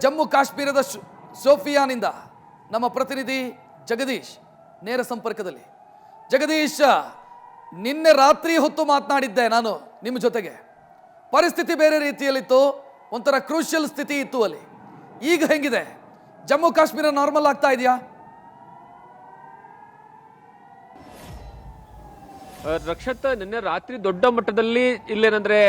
ಜಮ್ಮು ಕಾಶ್ಮೀರದ ಸೋಫಿಯಾನಿಂದ ನಮ್ಮ ಪ್ರತಿನಿಧಿ ಜಗದೀಶ್ ನೇರ ಸಂಪರ್ಕದಲ್ಲಿ. ಜಗದೀಶ್, ನಿನ್ನೆ ರಾತ್ರಿ ಹೊತ್ತು ಮಾತನಾಡಿದ್ದೆ ನಾನು ನಿಮ್ಮ ಜೊತೆಗೆ. ಪರಿಸ್ಥಿತಿ ಬೇರೆ ರೀತಿಯಲ್ಲಿತ್ತು, ಒಂಥರ ಕ್ರೂಷಿಯಲ್ ಸ್ಥಿತಿ ಇತ್ತು ಅಲ್ಲಿ. ಈಗ ಹೆಂಗಿದೆ? ಜಮ್ಮು ಕಾಶ್ಮೀರ ನಾರ್ಮಲ್ ಆಗ್ತಾ ಇದೆಯಾ? ರಕ್ಷತ್, ನಿನ್ನೆ ರಾತ್ರಿ ದೊಡ್ಡ ಮಟ್ಟದಲ್ಲಿ ಇಲ್ಲೇನಂದ್ರೆ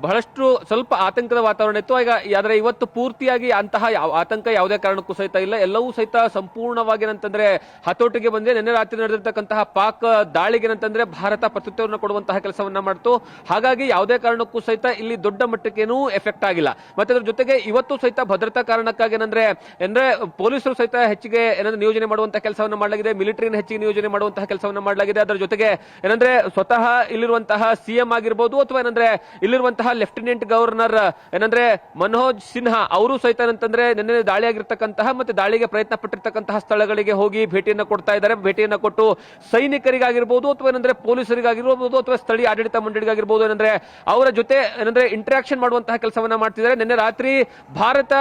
ಬಹಳಷ್ಟು ಸ್ವಲ್ಪ ಆತಂಕದ ವಾತಾವರಣ ಇತ್ತು. ಈಗ ಆದ್ರೆ ಇವತ್ತು ಪೂರ್ತಿಯಾಗಿ ಅಂತಹ ಆತಂಕ ಯಾವುದೇ ಕಾರಣಕ್ಕೂ ಸಹಿತ ಇಲ್ಲ. ಎಲ್ಲವೂ ಸಹಿತ ಸಂಪೂರ್ಣವಾಗಿ ಏನಂತಂದ್ರೆ ಹತೋಟಿಗೆ ಬಂದಿದೆ. ನಿನ್ನೆ ರಾತ್ರಿ ನಡೆದಿರ್ತಕ್ಕಂತಹ ಪಾಕ್ ದಾಳಿಗೆ ಏನಂತಂದ್ರೆ ಭಾರತ ಪ್ರತ್ಯುತ್ತರವನ್ನು ಕೊಡುವಂತಹ ಕೆಲಸವನ್ನ ಮಾಡ್ತು. ಹಾಗಾಗಿ ಯಾವುದೇ ಕಾರಣಕ್ಕೂ ಸಹಿತ ಇಲ್ಲಿ ದೊಡ್ಡ ಮಟ್ಟಕ್ಕೇನೂ ಎಫೆಕ್ಟ್ ಆಗಿಲ್ಲ. ಮತ್ತೆ ಅದ್ರ ಜೊತೆಗೆ ಇವತ್ತು ಸಹಿತ ಭದ್ರತಾ ಕಾರಣಕ್ಕಾಗಿ ಅಂದ್ರೆ ಪೊಲೀಸರು ಸಹಿತ ಹೆಚ್ಚಿಗೆ ನಿಯೋಜನೆ ಮಾಡುವಂತಹ ಕೆಲಸವನ್ನ ಮಾಡಲಾಗಿದೆ. ಮಿಲಿಟರಿನ ಹೆಚ್ಚಿಗೆ ನಿಯೋಜನೆ ಮಾಡುವಂತಹ ಕೆಲಸವನ್ನ ಮಾಡಲಾಗಿದೆ. ಅದರ ಜೊತೆಗೆ ಸ್ವತಃ ಇಲ್ಲಿರುವಂತಹ ಸಿಎಂ ಆಗಿರ್ಬೋದು ಅಥವಾ ಇಲ್ಲಿರುವಂತಹ ಲೆಫ್ಟಿನೆಂಟ್ ಗವರ್ನರ್ ಮನೋಜ್ ಸಿನ್ಹಾ ಅವರು ಸಹಿತ ನಿನ್ನೆ ದಾಳಿ ಆಗಿರ್ತಕ್ಕಂತಹ ಮತ್ತೆ ದಾಳಿಗೆ ಪ್ರಯತ್ನ ಪಟ್ಟಿರ್ತಕ್ಕಂತಹ ಸ್ಥಳಗಳಿಗೆ ಹೋಗಿ ಭೇಟಿಯನ್ನ ಕೊಡ್ತಾ ಇದ್ದಾರೆ. ಭೇಟಿಯನ್ನ ಕೊಟ್ಟು ಸೈನಿಕರಿಗಾಗಿರ್ಬೋದು ಅಥವಾ ಪೊಲೀಸರಿಗಾಗಿರ್ಬೋದು ಅಥವಾ ಸ್ಥಳೀಯ ಆಡಳಿತ ಮಂಡಳಿಗಾಗಿರ್ಬೋದು ಅವರ ಜೊತೆ ಇಂಟರಾಕ್ಷನ್ ಮಾಡುವಂತಹ ಕೆಲಸವನ್ನ ಮಾಡ್ತಿದ್ದಾರೆ. ನಿನ್ನೆ ರಾತ್ರಿ ಭಾರತ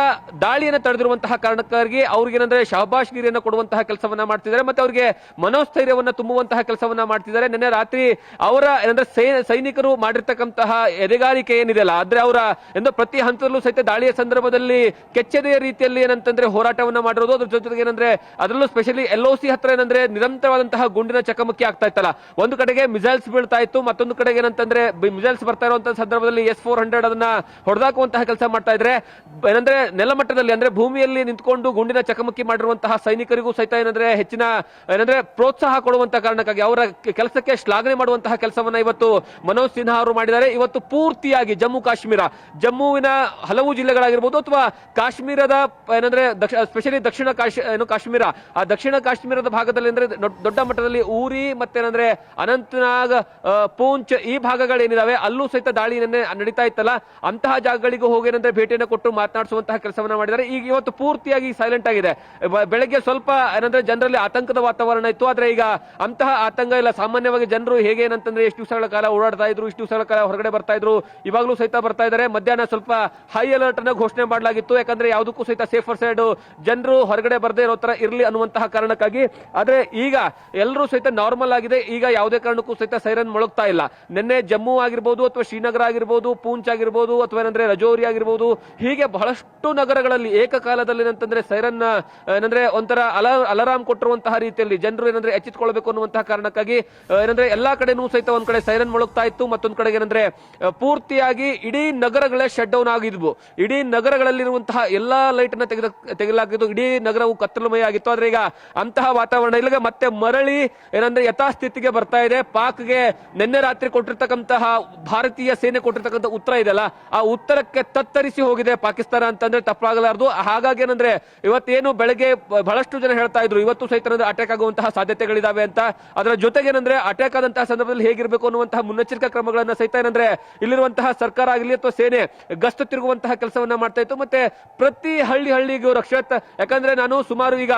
ದಾಳಿಯನ್ನು ತಡೆದಿರುವಂತಹ ಕಾರಣಕ್ಕಾಗಿ ಅವ್ರಿಗೆ ಶಹಬಾಷ್ ಗಿರಿಯನ್ನು ಕೊಡುವಂತಹ ಕೆಲಸವನ್ನ ಮಾಡ್ತಿದ್ದಾರೆ. ಮತ್ತೆ ಅವರಿಗೆ ಮನೋಸ್ಥೈರ್ಯವನ್ನ ತುಂಬುವಂತಹ ಕೆಲಸವನ್ನ ಮಾಡ್ತಿದ್ದಾರೆ. ನಿನ್ನೆ ರಾತ್ರಿ ಅವರ ಸೈನಿಕರು ಮಾಡಿರ್ತಕ್ಕಂತಹ ಎದೆಗಾರಿಕೆ ಏನಿದೆಯಲ್ಲ, ಆದ್ರೆ ಅವರ ಪ್ರತಿ ಹಂತದಲ್ಲೂ ಸಹಿತ ದಾಳಿಯ ಸಂದರ್ಭದಲ್ಲಿ ಕೆಚ್ಚೆದೆಯ ರೀತಿಯಲ್ಲಿ ಹೋರಾಟವನ್ನ ಮಾಡಿರೋದು. ಅದ್ರ ಜೊತೆಗೆ ಅದರಲ್ಲೂ ಸ್ಪೆಷಲಿ LOC ಹತ್ರ ನಿರಂತರವಾದಂತಹ ಗುಂಡಿನ ಚಕಮಕಿ ಆಗ್ತಾ ಇತ್ತಲ್ಲ. ಒಂದು ಕಡೆಗೆ ಮಿಸೈಲ್ಸ್ ಬೀಳ್ತಾ ಇತ್ತು, ಮತ್ತೊಂದು ಕಡೆಗೆ ಮಿಸೈಲ್ಸ್ ಬರ್ತಾ ಇರುವಂತಹ ಸಂದರ್ಭದಲ್ಲಿ S-400 ಅದನ್ನ ಹೊಡೆದಾಕುವಂತಹ ಕೆಲಸ ಮಾಡ್ತಾ ಇದ್ರೆ ನೆಲಮಟ್ಟದಲ್ಲಿ ಭೂಮಿಯಲ್ಲಿ ನಿಂತ್ಕೊಂಡು ಗುಂಡಿನ ಚಕಮಕಿ ಮಾಡಿರುವಂತಹ ಸೈನಿಕರಿಗೂ ಸಹಿತ ಹೆಚ್ಚಿನ ಪ್ರೋತ್ಸಾಹ ಕೊಡುವಂತಹ ಕಾರಣಕ್ಕಾಗಿ ಅವರ ಕೆಲಸಕ್ಕೆ ಶ್ಲಾಘನೆ ಮಾಡುವಂತಹ ಕೆಲಸವನ್ನ ಇವತ್ತು ಮನೋಜ್ ಸಿನ್ಹಾ ಅವರು ಮಾಡಿದ್ದಾರೆ. ಇವತ್ತು ಪೂರ್ತಿಯಾಗಿ ಜಮ್ಮುವಿನ ಹಲವು ಜಿಲ್ಲೆಗಳಾಗಿರ್ಬೋದು ಅಥವಾ ಕಾಶ್ಮೀರದ ಸ್ಪೆಷಲಿ ದಕ್ಷಿಣ ಕಾಶ್ಮೀರ, ಆ ದಕ್ಷಿಣ ಕಾಶ್ಮೀರದ ಭಾಗದಲ್ಲಿ ದೊಡ್ಡ ಮಟ್ಟದಲ್ಲಿ ಊರಿ ಮತ್ತೆ ಅನಂತನಾಗ್, ಪೂಂಚ್ ಈ ಭಾಗಗಳೇನಿದಾವೆ ಅಲ್ಲೂ ಸಹಿತ ದಾಳಿ ನಡೀತಾ ಇತ್ತಲ್ಲ, ಅಂತಹ ಜಾಗಗಳಿಗೂ ಹೋಗಿ ಭೇಟಿಯನ್ನು ಕೊಟ್ಟು ಮಾತನಾಡಿಸುವಂತಹ ಕೆಲಸವನ್ನ ಮಾಡಿದ್ದಾರೆ. ಈಗ ಇವತ್ತು ಪೂರ್ತಿಯಾಗಿ ಸೈಲೆಂಟ್ ಆಗಿದೆ. ಬೆಳಗ್ಗೆ ಸ್ವಲ್ಪ ಜನರಲ್ಲಿ ಆತಂಕದ ವಾತಾವರಣ ಇತ್ತು, ಆದ್ರೆ ಈಗ ಅಂತಹ ಆತಂಕ ಇಲ್ಲ. ಸಾಮಾನ್ಯವಾಗಿ ಜನರು ಹೇಗೆ ಎಷ್ಟು ದಿವಸಗಳ ಕಾಲ ಓಡಾಡ್ತಾ ಇದ್ರು, ಇಷ್ಟು ದಿವಸಗಳ ಕಾಲ ಹೊರಗಡೆ ಬರ್ತಾ ಇದ್ರು, ಇವಾಗಲೂ ಸಹಿತ ಬರ್ತಾ ಇದ್ದಾರೆ. ಮಧ್ಯಾಹ್ನ ಸ್ವಲ್ಪ ಹೈ ಅಲರ್ಟ್ ಅನ್ನ ಘೋಷಣೆ ಮಾಡಲಾಗಿತ್ತು, ಯಾಕಂದ್ರೆ ಯಾವುದಕ್ಕೂ ಸಹಿತ ಸೇಫರ್ ಸೈಡ್ ಜನರು ಹೊರಗಡೆ ಬರದೇ ಇರೋ ತರ ಇರಲಿ ಅನ್ನುವಂತಹ ಕಾರಣಕ್ಕಾಗಿ. ಆದ್ರೆ ಈಗ ಎಲ್ಲರೂ ಸಹಿತ ನಾರ್ಮಲ್ ಆಗಿದೆ. ಈಗ ಯಾವುದೇ ಕಾರಣಕ್ಕೂ ಸಹಿತ ಸೈರನ್ ಮೊಳಗ್ತಾ ಇಲ್ಲ. ನಿನ್ನೆ ಜಮ್ಮು ಆಗಿರ್ಬೋದು ಅಥವಾ ಶ್ರೀನಗರ ಆಗಿರ್ಬೋದು, ಪೂಂಚ್ ಆಗಿರ್ಬೋದು ಅಥವಾ ರಜೌರಿ ಆಗಿರ್ಬೋದು, ಹೀಗೆ ಬಹಳಷ್ಟು ನಗರಗಳಲ್ಲಿ ಏಕಕಾಲದಲ್ಲಿ ಸೈರನ್ ಒಂಥರ ಅಲಾರಾಮ್ ಕೊಟ್ಟಿರುವಂತಹ ರೀತಿಯಲ್ಲಿ ಜನರು ಎಚ್ಚೆತ್ತುಕೊಳ್ಬೇಕು ಅನ್ನುವಂತಹ ಕಾರಣಕ್ಕಾಗಿ ಎಲ್ಲಾ ಕಡೆನೂ ಸಹಿತ ಒಂದ್ ಕಡೆ ಸೈರನ್ ಮೊಳಗ್ತಾ ಇತ್ತು, ಮತ್ತೊಂದ್ ಕಡೆಗೆ ಪೂರ್ತಿಯಾಗಿ ಇಡೀ ನಗರಗಳೇ ಶಟ್ ಡೌನ್ ಆಗಿದ್ವು. ಇಡೀ ನಗರಗಳಲ್ಲಿರುವಂತಹ ಎಲ್ಲಾ ಲೈಟ್ ಅನ್ನ ತೆಗೆಲಾಗಿದ್ದು, ಇಡೀ ನಗರವು ಕತ್ತಲಮಯ ಆಗಿತ್ತು. ಆದ್ರೆ ಈಗ ಅಂತಹ ವಾತಾವರಣ ಇಲ್ಲಿಗೆ ಮತ್ತೆ ಮರಳಿ ಯಥಾಸ್ಥಿತಿಗೆ ಬರ್ತಾ ಇದೆ. ಪಾಕ್ಗೆ ನಿನ್ನೆ ರಾತ್ರಿ ಕೊಟ್ಟಿರ್ತಕ್ಕಂತಹ ಭಾರತೀಯ ಸೇನೆ ಕೊಟ್ಟಿರ್ತಕ್ಕಂಥ ಉತ್ತರ ಇದೆಯಲ್ಲ, ಆ ಉತ್ತರಕ್ಕೆ ತತ್ತರಿಸಿ ಹೋಗಿದೆ ಪಾಕಿಸ್ತಾನ ಅಂತಂದ್ರೆ ತಪ್ಪಾಗಲಾರದು. ಹಾಗಾಗಿ ಇವತ್ತೇನು ಬೆಳಗ್ಗೆ ಬಹಳಷ್ಟು ಜನ ಹೇಳ್ತಾ ಇದ್ರು ಇವತ್ತು ಸಹಿತ ಅಟ್ಯಾಕ್ ಆಗುವಂತಹ ಸಾಧ್ಯತೆಗಳಿದಾವೆ ಅಂತ. ಅದರ ಜೊತೆಗೆ ಅಟ್ಯಾಕ್ ಆದಂತಹ ಸಂದರ್ಭದಲ್ಲಿ ಹೇಗಿರಬೇಕು ಅನ್ನುವಂತಹ ಮುನ್ನೆಚ್ಚರಿಕಾ ಕ್ರಮಗಳನ್ನ ಸಹಿತ ಇಲ್ಲಿರುವಂತಹ ಸರ್ಕಾರ ಆಗಲಿ ಅಥವಾ ಸೇನೆ ಗಸ್ತು ತಿರುಗುವಂತಹ ಕೆಲಸವನ್ನ ಮಾಡ್ತಾ ಇತ್ತು. ಮತ್ತೆ ಪ್ರತಿ ಹಳ್ಳಿಗೂ ರಕ್ಷತ್, ಯಾಕಂದ್ರೆ ನಾನು ಸುಮಾರು ಈಗ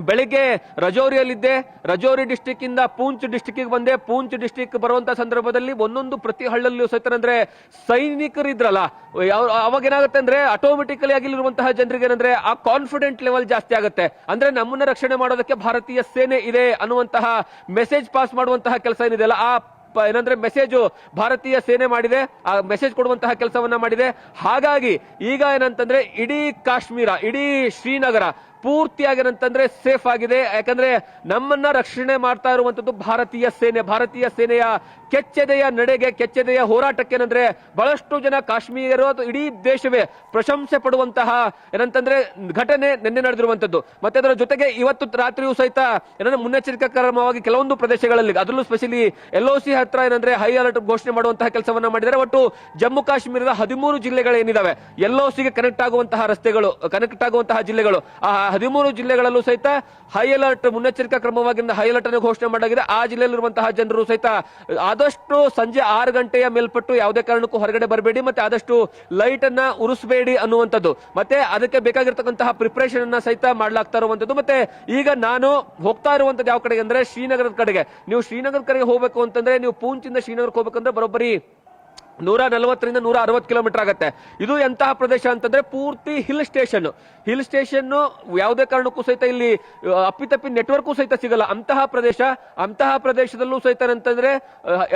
ಬೆಳಿಗ್ಗೆ ರಜೌರಿಯಲ್ಲಿದ್ದೆ, ರಜೌರಿ ಡಿಸ್ಟಿಕ್ ಇಂದ ಪೂಂಚ್ ಡಿಸ್ಟಿಕ್ ಬಂದೆ. ಪೂಂಚ್ ಡಿಸ್ಟಿಕ್ ಬರುವಂತಹ ಸಂದರ್ಭದಲ್ಲಿ ಒಂದೊಂದು ಪ್ರತಿ ಹಳ್ಳಲ್ಲಿಯೂ ಸಹಿತ ಸೈನಿಕರು ಇದ್ರಲ್ಲ, ಅವಾಗ ಏನಾಗುತ್ತೆ ಆಟೋಮೆಟಿಕಲಿ ಆಗಿರುವಂತಹ ಜನರಿಗೆ ಆ ಕಾನ್ಫಿಡೆಂಟ್ ಲೆವೆಲ್ ಜಾಸ್ತಿ ಆಗುತ್ತೆ. ನಮ್ಮನ್ನ ರಕ್ಷಣೆ ಮಾಡೋದಕ್ಕೆ ಭಾರತೀಯ ಸೇನೆ ಇದೆ ಅನ್ನುವಂತಹ ಮೆಸೇಜ್ ಪಾಸ್ ಮಾಡುವಂತಹ ಕೆಲಸ ಏನಿದೆಯಲ್ಲ, ಆ ಮೆಸೇಜ್ ಭಾರತೀಯ ಸೇನೆ ಮಾಡಿದೆ, ಆ ಮೆಸೇಜ್ ಕೊಡುವಂತಹ ಕೆಲಸವನ್ನ ಮಾಡಿದೆ. ಹಾಗಾಗಿ ಈಗ ಇಡೀ ಕಾಶ್ಮೀರ, ಇಡೀ ಶ್ರೀನಗರ ಪೂರ್ತಿಯಾಗಿ ಸೇಫ್ ಆಗಿದೆ. ಯಾಕಂದ್ರೆ ನಮ್ಮನ್ನ ರಕ್ಷಣೆ ಮಾಡ್ತಾ ಇರುವಂತದ್ದು ಭಾರತೀಯ ಸೇನೆ. ಭಾರತೀಯ ಸೇನೆಯ ಕೆಚ್ಚೆದೆಯ ನಡೆಗೆ, ಕೆಚ್ಚೆದೆಯ ಹೋರಾಟಕ್ಕೆ ಬಹಳಷ್ಟು ಜನ ಕಾಶ್ಮೀರ ಇಡೀ ದೇಶವೇ ಪ್ರಶಂಸೆ ಪಡುವಂತಹ ಘಟನೆ ನಿನ್ನೆ ನಡೆದಿರುವಂತದ್ದು. ಮತ್ತೆ ಅದರ ಜೊತೆಗೆ ಇವತ್ತು ರಾತ್ರಿಯೂ ಸಹಿತ ಮುನ್ನೆಚ್ಚರಿಕಾ ಕ್ರಮವಾಗಿ ಕೆಲವೊಂದು ಪ್ರದೇಶಗಳಲ್ಲಿ, ಅದರಲ್ಲೂ ಸ್ಪೆಷಲಿ LOC ಹತ್ರ ಹೈ ಅಲರ್ಟ್ ಘೋಷಣೆ ಮಾಡುವಂತಹ ಕೆಲಸವನ್ನ ಮಾಡಿದ್ದಾರೆ. ಒಟ್ಟು ಜಮ್ಮು ಕಾಶ್ಮೀರದ 13 ಜಿಲ್ಲೆಗಳೇನಿದಾವೆ, LOCಗೆ ಕನೆಕ್ಟ್ ಆಗುವಂತಹ ರಸ್ತೆಗಳು, ಕನೆಕ್ಟ್ ಆಗುವಂತಹ ಜಿಲ್ಲೆಗಳು, ಆ 13 ಜಿಲ್ಲೆಗಳಲ್ಲೂ ಸಹಿತ ಹೈ ಅಲರ್ಟ್ ಮುನ್ನೆಚ್ಚರಿಕಾ ಕ್ರಮವಾಗಿ ಹೈ ಅಲರ್ಟ್ ಅನ್ನು ಘೋಷಣೆ ಮಾಡಲಾಗಿದೆ. ಆ ಜಿಲ್ಲೆಯಲ್ಲಿರುವಂತಹ ಜನರು ಸಹಿತ ಆದಷ್ಟು ಸಂಜೆ 6 ಗಂಟೆಯ ಮೇಲ್ಪಟ್ಟು ಯಾವುದೇ ಕಾರಣಕ್ಕೂ ಹೊರಗಡೆ ಬರಬೇಡಿ, ಮತ್ತೆ ಆದಷ್ಟು ಲೈಟ್ ಅನ್ನ ಉರಿಸಬೇಡಿ ಅನ್ನುವಂಥದ್ದು, ಮತ್ತೆ ಅದಕ್ಕೆ ಬೇಕಾಗಿರ್ತಕ್ಕಂತಹ ಪ್ರಿಪರೇಷನ್ ಅನ್ನ ಸಹಿತ ಮಾಡ್ಲಾಗ್ತಾ ಇರುವಂತದ್ದು. ಮತ್ತೆ ಈಗ ನಾನು ಹೋಗ್ತಾ ಇರುವಂತದ್ದು ಯಾವ ಕಡೆಗೆ ಶ್ರೀನಗರದ ಕಡೆಗೆ. ನೀವು ಶ್ರೀನಗರ ಕಡೆಗೆ ಹೋಗ್ಬೇಕು ಅಂತಂದ್ರೆ, ನೀವು ಪೂಂಚಿಂದ ಶ್ರೀನಗರಕ್ಕೆ ಹೋಗ್ಬೇಕಂದ್ರೆ ಬರೋಬ್ಬರಿ 140ರಿಂದ 160 ಕಿಲೋಮೀಟರ್ ಆಗುತ್ತೆ. ಇದು ಎಂತಹ ಪ್ರದೇಶ ಅಂತಂದ್ರೆ ಪೂರ್ತಿ ಹಿಲ್ ಸ್ಟೇಷನ್. ಯಾವುದೇ ಕಾರಣಕ್ಕೂ ಸಹಿತ ಇಲ್ಲಿ ಅಪ್ಪಿತಪ್ಪಿ ನೆಟ್ವರ್ಕು ಸಹಿತ ಸಿಗಲ್ಲ ಅಂತಹ ಪ್ರದೇಶದಲ್ಲೂ ಸಹಿತ ಅಂತಂದ್ರೆ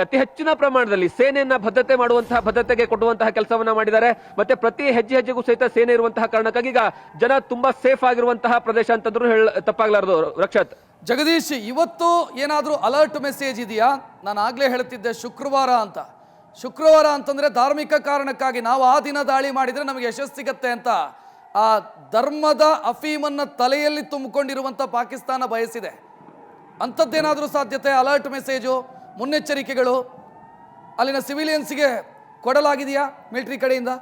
ಅತಿ ಹೆಚ್ಚಿನ ಪ್ರಮಾಣದಲ್ಲಿ ಸೇನೆಯನ್ನ ಭದ್ರತೆಗೆ ಕೊಡುವಂತಹ ಕೆಲಸವನ್ನ ಮಾಡಿದ್ದಾರೆ. ಮತ್ತೆ ಪ್ರತಿ ಹೆಜ್ಜೆಗೂ ಸಹಿತ ಸೇನೆ ಇರುವಂತಹ ಕಾರಣಕ್ಕಾಗಿ ಈಗ ಜನ ತುಂಬಾ ಸೇಫ್ ಆಗಿರುವಂತಹ ಪ್ರದೇಶ ಅಂತಂದ್ರೂ ತಪ್ಪಾಗ್ಲಾರ್ದು. ರಕ್ಷತ್, ಜಗದೀಶ್, ಇವತ್ತು ಏನಾದರೂ ಅಲರ್ಟ್ ಮೆಸೇಜ್ ಇದೆಯಾ? ನಾನು ಆಗ್ಲೇ ಹೇಳ್ತಿದ್ದೆ ಶುಕ್ರವಾರ ಅಂತಂದ್ರೆ ಧಾರ್ಮಿಕ ಕಾರಣಕ್ಕಾಗಿ ನಾವು ಆ ದಿನ ದಾಳಿ ಮಾಡಿದ್ರೆ ನಮಗೆ ಯಶಸ್ಸು ಸಿಗತ್ತೆ ಅಂತ ಆ ಧರ್ಮದ ಅಫೀಮನ್ನ ತಲೆಯಲ್ಲಿ ತುಂಬಿಕೊಂಡಿರುವಂತ ಪಾಕಿಸ್ತಾನ ಬಯಸಿದೆ. ಅಂಥದ್ದೇನಾದರೂ ಸಾಧ್ಯತೆ? ಅಲರ್ಟ್ ಮೆಸೇಜು, ಮುನ್ನೆಚ್ಚರಿಕೆಗಳು ಅಲ್ಲಿನ ಸಿವಿಲಿಯನ್ಸ್ಗೆ ಕೊಡಲಾಗಿದೆಯಾ ಮಿಲಿಟರಿ ಕಡೆಯಿಂದ?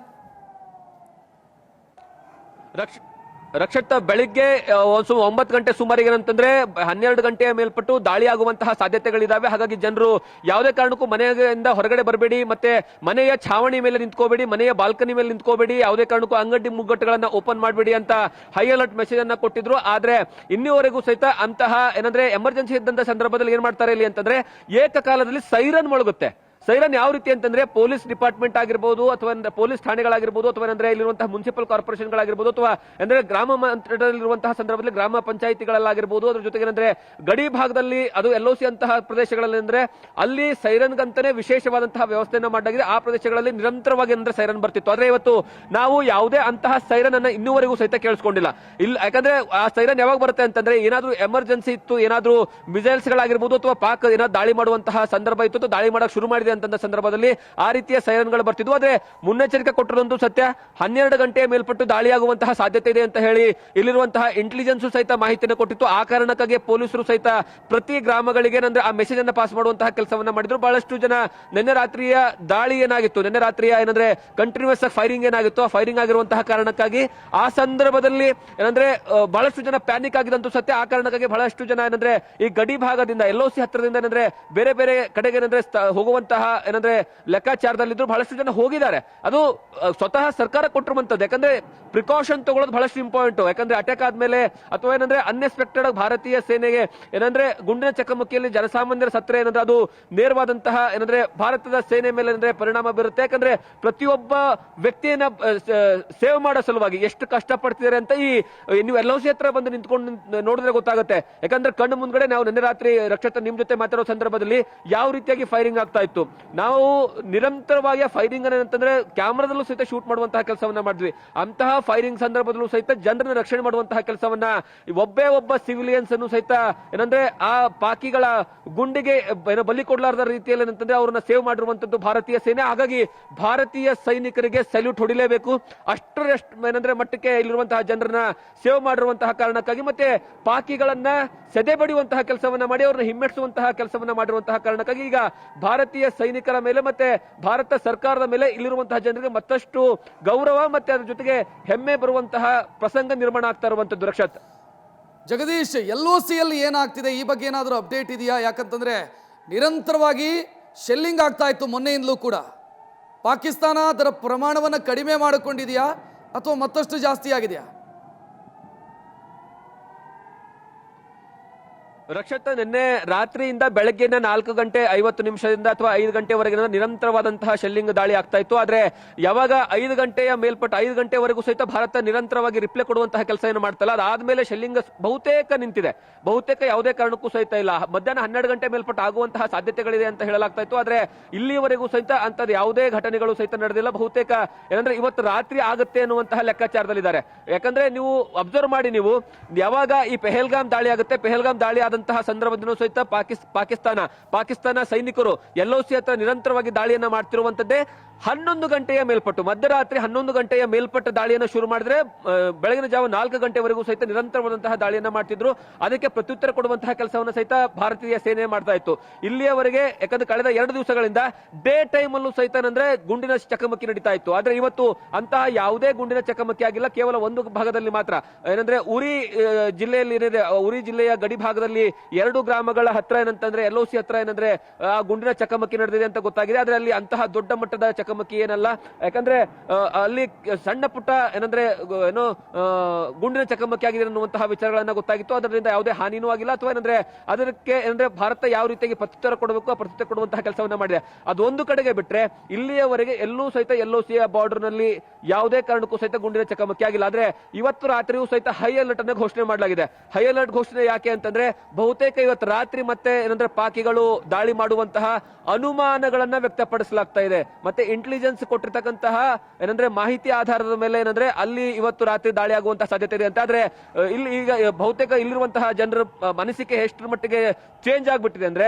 ರಕ್ಷಿತ, ಬೆಳಿಗ್ಗೆ 9 ಗಂಟೆ ಸುಮಾರಿಗೆ ಏನಂತಂದ್ರೆ 12 ಗಂಟೆಯ ಮೇಲ್ಪಟ್ಟು ದಾಳಿ ಆಗುವಂತಹ ಸಾಧ್ಯತೆಗಳಿದಾವೆ. ಹಾಗಾಗಿ ಜನರು ಯಾವುದೇ ಕಾರಣಕ್ಕೂ ಮನೆಯಿಂದ ಹೊರಗಡೆ ಬರಬೇಡಿ, ಮತ್ತೆ ಮನೆಯ ಛಾವಣಿ ಮೇಲೆ ನಿಂತ್ಕೋಬೇಡಿ, ಮನೆಯ ಬಾಲ್ಕನಿ ಮೇಲೆ ನಿಂತ್ಕೋಬೇಡಿ, ಯಾವುದೇ ಕಾರಣಕ್ಕೂ ಅಂಗಡಿ ಮುಗ್ಗಟ್ಟುಗಳನ್ನ ಓಪನ್ ಮಾಡಬೇಡಿ ಅಂತ ಹೈ ಅಲರ್ಟ್ ಮೆಸೇಜ್ ಅನ್ನ ಕೊಟ್ಟಿದ್ರು. ಆದ್ರೆ ಇನ್ನೂವರೆಗೂ ಸಹಿತ ಅಂತಹ ಏನಂದ್ರೆ ಎಮರ್ಜೆನ್ಸಿ ಇದ್ದಂತ ಸಂದರ್ಭದಲ್ಲಿ ಏನ್ ಮಾಡ್ತಾರೆ ಇಲ್ಲಿ ಅಂತಂದ್ರೆ ಏಕಕಾಲದಲ್ಲಿ ಸೈರನ್ ಮೊಳಗುತ್ತೆ. ಸೈರನ್ ಯಾವ ರೀತಿ ಅಂತಂದ್ರೆ ಪೊಲೀಸ್ ಡಿಪಾರ್ಟ್ಮೆಂಟ್ ಆಗಿರ್ಬೋದು, ಅಥವಾ ಪೊಲೀಸ್ ಠಾಣೆಗಳಾಗಿರ್ಬೋದು, ಅಥವಾ ಅಂದ್ರೆ ಇಲ್ಲಿರುವಂತಹ ಮುನ್ಸಿಪಲ್ ಕಾರ್ಪೊರೇಷನ್ಗಳಾಗಿರ್ಬೋದು, ಅಥವಾ ಅಂದ್ರೆ ಗ್ರಾಮ ಮಟ್ಟದಲ್ಲಿರುವಂತಹ ಸಂದರ್ಭದಲ್ಲಿ ಗ್ರಾಮ ಪಂಚಾಯಿತಿಗಳಲ್ಲಾಗಿರ್ಬೋದು, ಅದ್ರ ಜೊತೆಗೆ ಏನಂದ್ರೆ ಗಡಿ ಭಾಗದಲ್ಲಿ ಅದು LOC ಅಂತಹ ಪ್ರದೇಶಗಳಲ್ಲಿ ಅಂದ್ರೆ ಅಲ್ಲಿ ಸೈರನ್ಗಂತಾನೆ ವಿಶೇಷವಾದಂತಹ ವ್ಯವಸ್ಥೆಯನ್ನ ಮಾಡಲಾಗಿದೆ. ಆ ಪ್ರದೇಶಗಳಲ್ಲಿ ನಿರಂತರವಾಗಿ ಅಂದ್ರೆ ಸೈರನ್ ಬರ್ತಿತ್ತು. ಆದ್ರೆ ಇವತ್ತು ನಾವು ಯಾವುದೇ ಅಂತಹ ಸೈರನ್ ಅನ್ನ ಇನ್ನೂವರೆಗೂ ಸಹಿತ ಕೇಳಿಸ್ಕೊಂಡಿಲ್ಲ. ಯಾಕಂದ್ರೆ ಆ ಸೈರನ್ ಯಾವಾಗ ಬರುತ್ತೆ ಅಂತಂದ್ರೆ ಏನಾದ್ರೂ ಎಮರ್ಜೆನ್ಸಿ ಇತ್ತು, ಏನಾದ್ರೂ ಮಿಸೈಲ್ಸ್ ಗಳಾಗಿರ್ಬೋದು, ಅಥವಾ ಪಾಕ್ ಏನಾದ್ರು ದಾಳಿ ಮಾಡುವಂತಹ ಸಂದರ್ಭ ಇತ್ತು, ದಾಳಿ ಮಾಡಕ್ ಶುರು ಮಾಡಿದೆ ಅಂತ ಸಂದರ್ಭದಲ್ಲಿ ಆ ರೀತಿಯ ಸೈರನ್ಗಳು ಬರ್ತಿದ್ವು. ಆದ್ರೆ ಮುನ್ನೆಚ್ಚರಿಕೆ ಕೊಟ್ಟಿರೋದು ಸತ್ಯ. 12 ಗಂಟೆಯ ಮೇಲ್ಪಟ್ಟು ದಾಳಿಯಾಗುವಂತಹ ಸಾಧ್ಯತೆ ಇದೆ ಅಂತ ಹೇಳಿ ಇಲ್ಲಿರುವಂತಹ ಇಂಟೆಲಿಜೆನ್ಸ್ ಸಹಿತ ಮಾಹಿತಿಯನ್ನು ಕೊಟ್ಟಿತ್ತು. ಆ ಕಾರಣಕ್ಕಾಗಿ ಪೊಲೀಸರು ಸಹಿತ ಪ್ರತಿ ಗ್ರಾಮಗಳಿಗೆ ಏನಂದ್ರೆ ಆ ಮೆಸೇಜ್ ಅನ್ನ ಪಾಸ್ ಮಾಡುವಂತಹ ಕೆಲಸವನ್ನ ಮಾಡಿದ್ರು. ಬಹಳಷ್ಟು ಜನ ನಿನ್ನೆ ರಾತ್ರಿಯ ದಾಳಿ ಏನಾಗಿತ್ತು, ನಿನ್ನೆ ರಾತ್ರಿಯ ಏನಂದ್ರೆ ಕಂಟಿನ್ಯೂಸ್ ಫೈರಿಂಗ್ ಏನಾಗಿತ್ತು, ಆ ಫೈರಿಂಗ್ ಆಗಿರುವಂತಹ ಕಾರಣಕ್ಕಾಗಿ ಆ ಸಂದರ್ಭದಲ್ಲಿ ಏನಂದ್ರೆ ಬಹಳಷ್ಟು ಜನ ಪ್ಯಾನಿಕ್ ಆಗಿದಂತೂ ಸತ್ಯ. ಆ ಕಾರಣಕ್ಕಾಗಿ ಬಹಳಷ್ಟು ಜನ ಏನಂದ್ರೆ ಈ ಗಡಿ ಭಾಗದಿಂದ LOC ಹತ್ತಿರದಿಂದ ಏನಂದ್ರೆ ಬೇರೆ ಬೇರೆ ಕಡೆಗೆ ಏನಂದ್ರೆ ಹೋಗುವಂತಹ ಏನಂದ್ರೆ ಲೆಕ್ಕಾಚಾರದಲ್ಲಿದ್ರು ಬಹಳಷ್ಟು ಜನ ಹೋಗಿದ್ದಾರೆ. ಅದು ಸ್ವತಃ ಸರ್ಕಾರ ಕೊಟ್ಟಿರುವಂತದ್ದು. ಯಾಕಂದ್ರೆ ಪ್ರಿಕಾಷನ್ ತಗೊಳ್ಳೋದು ಬಹಳಷ್ಟು ಇಂಪಾರ್ಟೆಂಟ್. ಯಾಕಂದ್ರೆ ಅಟ್ಯಾಕ್ ಆದ್ಮೇಲೆ ಅಥವಾ ಏನಂದ್ರೆ ಅನ್ಎಕ್ಸ್ಪೆಕ್ಟೆಡ್ ಭಾರತೀಯ ಸೇನೆಗೆ ಏನಂದ್ರೆ ಗುಂಡಿನ ಚಕಮಕಿಯಲ್ಲಿ ಜನಸಾಮಾನ್ಯರ ಸತ್ರೆ ಏನಂದ್ರೆ ಅದು ನೇರವಾದಂತಹ ಏನಂದ್ರೆ ಭಾರತದ ಸೇನೆ ಮೇಲೆ ಏನಂದ್ರೆ ಪರಿಣಾಮ ಬೀರುತ್ತೆ. ಯಾಕಂದ್ರೆ ಪ್ರತಿಯೊಬ್ಬ ವ್ಯಕ್ತಿಯನ್ನ ಸೇವ್ ಮಾಡೋ ಸಲುವಾಗಿ ಎಷ್ಟು ಕಷ್ಟ ಪಡ್ತಿದ್ದಾರೆ ಅಂತ ನೀವು LOC ಹತ್ರ ಬಂದು ನಿಂತ್ಕೊಂಡು ನೋಡಿದ್ರೆ ಗೊತ್ತಾಗುತ್ತೆ. ಯಾಕಂದ್ರೆ ಕಣ್ಣು ಮುಂದ್ಗಡೆ ನಾವು ನಿನ್ನೆ ರಾತ್ರಿ ರಕ್ಷಿತ ನಿಮ್ ಜೊತೆ ಮಾತಾಡೋ ಸಂದರ್ಭದಲ್ಲಿ ಯಾವ ರೀತಿಯಾಗಿ ಫೈರಿಂಗ್ ಆಗ್ತಾ ಇತ್ತು. ನಾವು ನಿರಂತರವಾಗಿ ಫೈರಿಂಗ್ ಅಂತಂದ್ರೆ ಕ್ಯಾಮ್ರಾದಲ್ಲೂ ಸಹಿತ ಶೂಟ್ ಮಾಡುವಂತಹ ಕೆಲಸವನ್ನ ಮಾಡಿದ್ವಿ. ಅಂತಹ ಫೈರಿಂಗ್ ಸಂದರ್ಭದಲ್ಲೂ ಸಹಿತ ಜನರನ್ನ ರಕ್ಷಣೆ ಮಾಡುವಂತಹ ಕೆಲಸವನ್ನ ಒಬ್ಬ ಸಿವಿಲಿಯನ್ಸ್ ಅನ್ನು ಸಹಿತ ಏನಂದ್ರೆ ಆ ಪಾಕಿಗಳ ಗುಂಡಿಗೆ ಬಲಿ ಕೊಡ್ಲಾರ್ದ ರೀತಿಯಲ್ಲಿ ಏನಂತಂದ್ರೆ ಅವ್ರನ್ನ ಸೇವ್ ಮಾಡಿರುವಂತದ್ದು ಭಾರತೀಯ ಸೇನೆ. ಹಾಗಾಗಿ ಭಾರತೀಯ ಸೈನಿಕರಿಗೆ ಸಲ್ಯೂಟ್ ಹೊಡಿಲೇಬೇಕು. ಅಷ್ಟರಷ್ಟು ಏನಂದ್ರೆ ಮಟ್ಟಕ್ಕೆ ಇಲ್ಲಿರುವಂತಹ ಜನರನ್ನ ಸೇವ್ ಮಾಡಿರುವಂತಹ ಕಾರಣಕ್ಕಾಗಿ ಮತ್ತೆ ಪಾಕಿಗಳನ್ನ ಸೆದೆ ಬಡಿಯುವಂತಹ ಕೆಲಸವನ್ನ ಮಾಡಿ ಅವ್ರನ್ನ ಹಿಮ್ಮೆಟ್ಟಿಸುವಂತಹ ಕೆಲಸವನ್ನ ಮಾಡಿರುವಂತಹ ಕಾರಣಕ್ಕಾಗಿ ಈಗ ಭಾರತೀಯ ಸೈನಿಕರ ಮೇಲೆ ಮತ್ತೆ ಭಾರತ ಸರ್ಕಾರದ ಮೇಲೆ ಇಲ್ಲಿರುವಂತಹ ಜನರಿಗೆ ಮತ್ತಷ್ಟು ಗೌರವ ಮತ್ತೆ ಅದ್ರ ಜೊತೆಗೆ ಹೆಮ್ಮೆ ಬರುವಂತಹ ಪ್ರಸಂಗ ನಿರ್ಮಾಣ ಆಗ್ತಾ ಇರುವಂತದ್ದು. ರಕ್ಷತ್, ಜಗದೀಶ್, LOC ಯಲ್ಲಿ ಏನಾಗ್ತಿದೆ ಈ ಬಗ್ಗೆ ಏನಾದರೂ ಅಪ್ಡೇಟ್ ಇದೆಯಾ? ಯಾಕಂತಂದ್ರೆ ನಿರಂತರವಾಗಿ ಶೆಲ್ಲಿಂಗ್ ಆಗ್ತಾ ಇತ್ತು ಮೊನ್ನೆಯಿಂದಲೂ ಕೂಡ. ಪಾಕಿಸ್ತಾನ ಅದರ ಪ್ರಮಾಣವನ್ನು ಕಡಿಮೆ ಮಾಡಿಕೊಂಡಿದೆಯಾ ಅಥವಾ ಮತ್ತಷ್ಟು ಜಾಸ್ತಿ ಆಗಿದೆಯಾ? ರಕ್ಷತ್, ನಿನ್ನೆ ರಾತ್ರಿಯಿಂದ ಬೆಳಗ್ಗೆನ 4:50 ಅಥವಾ 5 ಗಂಟೆವರೆಗೆ ನಿರಂತರವಾದಂತಹ ಶೆಲ್ಲಿಂಗ್ ದಾಳಿ ಆಗ್ತಾ ಇತ್ತು. ಆದ್ರೆ ಯಾವಾಗ 5 ಗಂಟೆಯ ಮೇಲ್ಪಟ್ಟು 5 ಗಂಟೆವರೆಗೂ ಸಹಿತ ಭಾರತ ನಿರಂತರವಾಗಿ ರಿಪ್ಲೈ ಕೊಡುವಂತಹ ಕೆಲಸ ಏನು ಮಾಡ್ತಲ್ಲ, ಅದಾದ್ಮೇಲೆ ಶೆಲ್ಲಿಂಗ್ ಬಹುತೇಕ ನಿಂತಿದೆ. ಬಹುತೇಕ ಯಾವುದೇ ಕಾರಣಕ್ಕೂ ಸಹಿತ ಇಲ್ಲ. ಮಧ್ಯಾಹ್ನ 12 ಗಂಟೆ ಮೇಲ್ಪಟ್ಟು ಆಗುವಂತಹ ಸಾಧ್ಯತೆಗಳಿದೆ ಅಂತ ಹೇಳಲಾಗ್ತಾ ಇತ್ತು. ಆದ್ರೆ ಇಲ್ಲಿವರೆಗೂ ಸಹಿತ ಅಂತದ್ದು ಯಾವುದೇ ಘಟನೆಗಳು ಸಹಿತ ನಡೆದಿಲ್ಲ. ಬಹುತೇಕ ಏನಂದ್ರೆ ಇವತ್ತು ರಾತ್ರಿ ಆಗುತ್ತೆ ಅನ್ನುವಂತಹ ಲೆಕ್ಕಾಚಾರದಲ್ಲಿದ್ದಾರೆ. ಯಾಕಂದ್ರೆ ನೀವು ಅಬ್ಸರ್ವ್ ಮಾಡಿ, ನೀವು ಯಾವಾಗ ಈ ಪೆಹಲ್ಗಾಮ್ ದಾಳಿ ಆಗುತ್ತೆ, ಪೆಹಲ್ಗಾಮ್ ದಾಳಿ ಆದಂತಹ ಸಂದರ್ಭದಲ್ಲೂ ಸಹಿತ ಪಾಕಿಸ್ತಾನ ಸೈನಿಕರು LOC ಹತ್ರ ನಿರಂತರವಾಗಿ ದಾಳಿಯನ್ನ ಮಾಡ್ತಿರುವಂತದ್ದೇ 11 ಗಂಟೆಯ ಮೇಲ್ಪಟ್ಟು, ಮಧ್ಯರಾತ್ರಿ 11 ಗಂಟೆಯ ಮೇಲ್ಪಟ್ಟ ದಾಳಿಯನ್ನು ಶುರು ಮಾಡಿದ್ರೆ ಬೆಳಗಿನ ಜಾವ 4 ಗಂಟೆವರೆಗೂ ಸಹಿತ ನಿರಂತರವಾದಂತಹ ದಾಳಿಯನ್ನ ಮಾಡ್ತಿದ್ರು. ಅದಕ್ಕೆ ಪ್ರತ್ಯುತ್ತರ ಕೊಡುವಂತಹ ಕೆಲಸವನ್ನು ಸಹಿತ ಭಾರತೀಯ ಸೇನೆ ಮಾಡ್ತಾ ಇತ್ತು ಇಲ್ಲಿಯವರೆಗೆ. ಯಾಕಂದ್ರೆ ಕಳೆದ 2 ದಿವಸಗಳಿಂದ ಡೇ ಟೈಮ್ ಅಲ್ಲೂ ಸಹಿತ ಅಂದ್ರೆ ಗುಂಡಿನ ಚಕಮಕಿ ನಡೀತಾ ಇತ್ತು. ಆದ್ರೆ ಇವತ್ತು ಅಂತಹ ಯಾವುದೇ ಗುಂಡಿನ ಚಕಮಕಿ ಆಗಿಲ್ಲ. ಕೇವಲ ಒಂದು ಭಾಗದಲ್ಲಿ ಮಾತ್ರ ಏನಂದ್ರೆ ಉರಿ ಜಿಲ್ಲೆಯಲ್ಲಿ ಏನಿದೆ, ಉರಿ ಜಿಲ್ಲೆಯ ಗಡಿ ಭಾಗದಲ್ಲಿ 2 ಗ್ರಾಮಗಳ ಹತ್ರ ಏನಂತಂದ್ರೆ LOC ಹತ್ರ ಏನಂದ್ರೆ ಆ ಗುಂಡಿನ ಚಕಮಕಿ ನಡೆದಿದೆ ಅಂತ ಗೊತ್ತಾಗಿದೆ. ಆದ್ರೆ ಅಲ್ಲಿ ಅಂತಹ ದೊಡ್ಡ ಮಟ್ಟದ ಚಕಮಕಿ ಏನಲ್ಲ. ಯಾಕಂದ್ರೆ ಅಲ್ಲಿ ಸಣ್ಣ ಪುಟ್ಟ ಏನಂದ್ರೆ ಏನೋ ಗುಂಡಿನ ಚಕಮಕಿ ಆಗಿದೆ ಅನ್ನುವಂತಹ ವಿಚಾರಗಳನ್ನ ಗೊತ್ತಾಗಿತ್ತು. ಅದರಿಂದ ಯಾವುದೇ ಹಾನಿನೂ ಆಗಿಲ್ಲ, ಅಥವಾ ಏನಂದ್ರೆ ಅದಕ್ಕೆ ಏನಂದ್ರೆ ಭಾರತ ಯಾವ ರೀತಿಯಾಗಿ ಪ್ರತ್ಯುತ್ತರ ಕೊಡಬೇಕು ಆ ಪ್ರತ್ಯುತ್ತರ ಕೊಡುವಂತಹ ಕೆಲಸವನ್ನ ಮಾಡಿದೆ. ಅದೊಂದು ಕಡೆಗೆ ಬಿಟ್ರೆ ಇಲ್ಲಿಯವರೆಗೆ ಎಲ್ಲೂ ಸಹಿತ LOC ಬಾರ್ಡರ್ ನಲ್ಲಿ ಯಾವುದೇ ಕಾರಣಕ್ಕೂ ಸಹಿತ ಗುಂಡಿನ ಚಕಮಕಿ ಆಗಿಲ್ಲ. ಆದ್ರೆ ಇವತ್ತು ರಾತ್ರಿಯೂ ಸಹಿತ ಹೈ ಅಲರ್ಟ್ ಅನ್ನ ಘೋಷಣೆ ಮಾಡಲಾಗಿದೆ. ಹೈ ಅಲರ್ಟ್ ಘೋಷಣೆ ಯಾಕೆ ಅಂತಂದ್ರೆ ಬಹುತೇಕ ಇವತ್ತು ರಾತ್ರಿ ಮತ್ತೆ ಏನಂದ್ರೆ ಪಾಕಿಗಳು ದಾಳಿ ಮಾಡುವಂತಹ ಅನುಮಾನಗಳನ್ನ ವ್ಯಕ್ತಪಡಿಸಲಾಗ್ತಾ ಇದೆ. ಮತ್ತೆ ಇಂಟೆಲಿಜೆನ್ಸ್ ಕೊಟ್ಟಿರ್ತಕ್ಕಂತಹ ಏನಂದ್ರೆ ಮಾಹಿತಿ ಆಧಾರದ ಮೇಲೆ ಏನಂದ್ರೆ ಅಲ್ಲಿ ಇವತ್ತು ರಾತ್ರಿ ದಾಳಿ ಆಗುವಂತಹ ಸಾಧ್ಯತೆ ಇದೆ ಅಂತ. ಆದ್ರೆ ಇಲ್ಲಿ ಈಗ ಬಹುತೇಕ ಇಲ್ಲಿರುವಂತಹ ಜನರ ಮನಸ್ಸಿಗೆ ಎಷ್ಟರ ಮಟ್ಟಿಗೆ ಚೇಂಜ್ ಆಗ್ಬಿಟ್ಟಿದೆ ಅಂದ್ರೆ,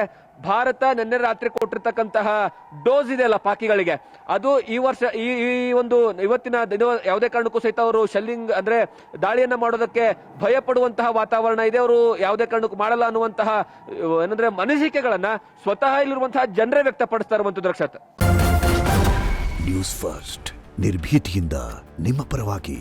ಭಾರತ ನಿನ್ನೆ ರಾತ್ರಿ ಕೊಟ್ಟಿರ್ತಕ್ಕಂತಹ ಡೋಸ್ ಇದೆಯಲ್ಲ ಪಾಕಿಗಳಿಗೆ, ಅದು ಈ ವರ್ಷ ಈ ಒಂದು ಇವತ್ತಿನ ದಿನ ಯಾವುದೇ ಕಾರಣಕ್ಕೂ ಸಹಿತ ಅವರು ಶೆಲ್ಲಿಂಗ್ ಅಂದ್ರೆ ದಾಳಿಯನ್ನ ಮಾಡೋದಕ್ಕೆ ಭಯ ಪಡುವಂತಹ ವಾತಾವರಣ ಇದೆ. ಅವರು ಯಾವುದೇ ಕಾರಣಕ್ಕೂ ಮಾಡಲ್ಲ ಅನ್ನುವಂತಹ ಏನಂದ್ರೆ ಅನಿಸಿಕೆಗಳನ್ನ ಸ್ವತಃ ಇಲ್ಲಿರುವಂತಹ ಜನರೇ ವ್ಯಕ್ತಪಡಿಸ್ತಾ ಇರುವಂತದ್ದು. ರಕ್ಷತ್, ನ್ಯೂಸ್ ಫಸ್ಟ್ ನಿರ್ಭೀತಿಯಿಂದ ನಿಮ್ಮ ಪರವಾಗಿ.